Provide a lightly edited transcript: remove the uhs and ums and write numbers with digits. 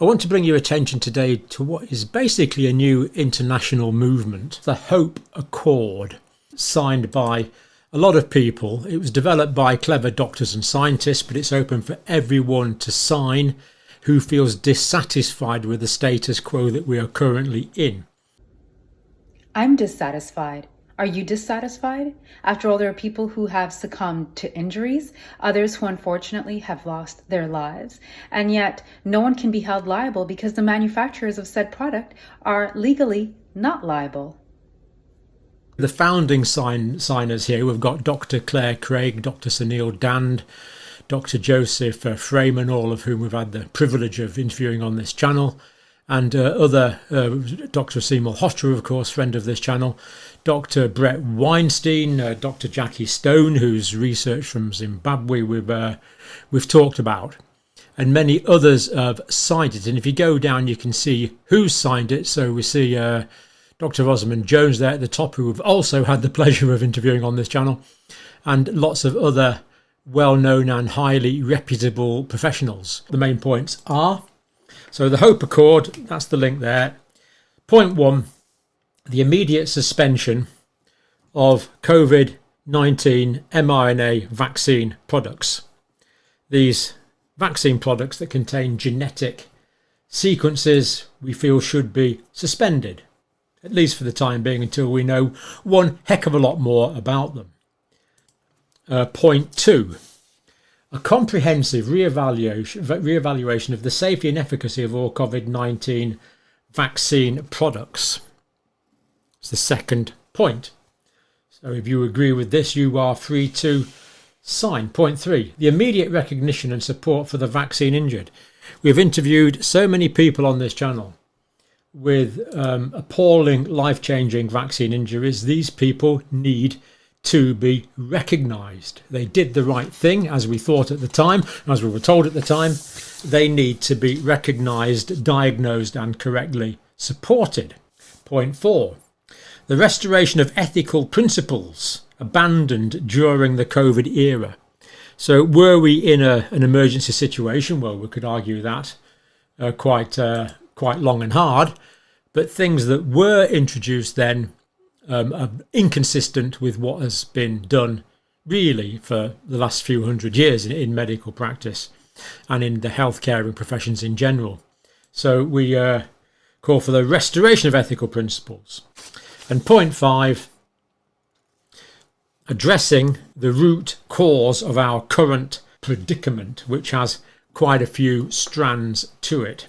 I want to bring your attention today to what is basically a new international movement, the Hope Accord, signed by a lot of people. It was developed by clever doctors and scientists, but it's open for everyone to sign who feels dissatisfied with the status quo that we are currently in. I'm dissatisfied. Are you dissatisfied? After all, there are people who have succumbed to injuries, others who unfortunately have lost their lives, and yet no one can be held liable because the manufacturers of said product are legally not liable. The founding signers here, we've got Dr. Claire Craig, Dr. Sunil Dand, Dr. Joseph Freeman, all of whom we've had the privilege of interviewing on this channel, and Dr. Seymour Hotter, of course, friend of this channel, Dr. Brett Weinstein, Dr. Jackie Stone, whose research from Zimbabwe we've talked about, and many others have signed it. And if you go down, you can see who's signed it. So we see Dr. Rosamund Jones there at the top, who we've also had the pleasure of interviewing on this channel, and lots of other well-known and highly reputable professionals. The main points are, so the Hope Accord, that's the link there. Point 1, the immediate suspension of COVID-19 mRNA vaccine products. These vaccine products that contain genetic sequences we feel should be suspended, at least for the time being, until we know one heck of a lot more about them. Point 2, a comprehensive re-evaluation of the safety and efficacy of all COVID-19 vaccine products. It's the second point. So if you agree with this, you are free to sign. Point 3, the immediate recognition and support for the vaccine injured. We've interviewed so many people on this channel with appalling, life-changing vaccine injuries. These people need to be recognised. They did the right thing, as we thought at the time, as we were told at the time. They need to be recognised, diagnosed and correctly supported. Point 4, the restoration of ethical principles abandoned during the COVID era. So were we in an emergency situation? Well, we could argue that quite long and hard, but things that were introduced then are inconsistent with what has been done really for the last few hundred years in medical practice and in the healthcare and professions in general. So we call for the restoration of ethical principles. And point 5, addressing the root cause of our current predicament, which has quite a few strands to it.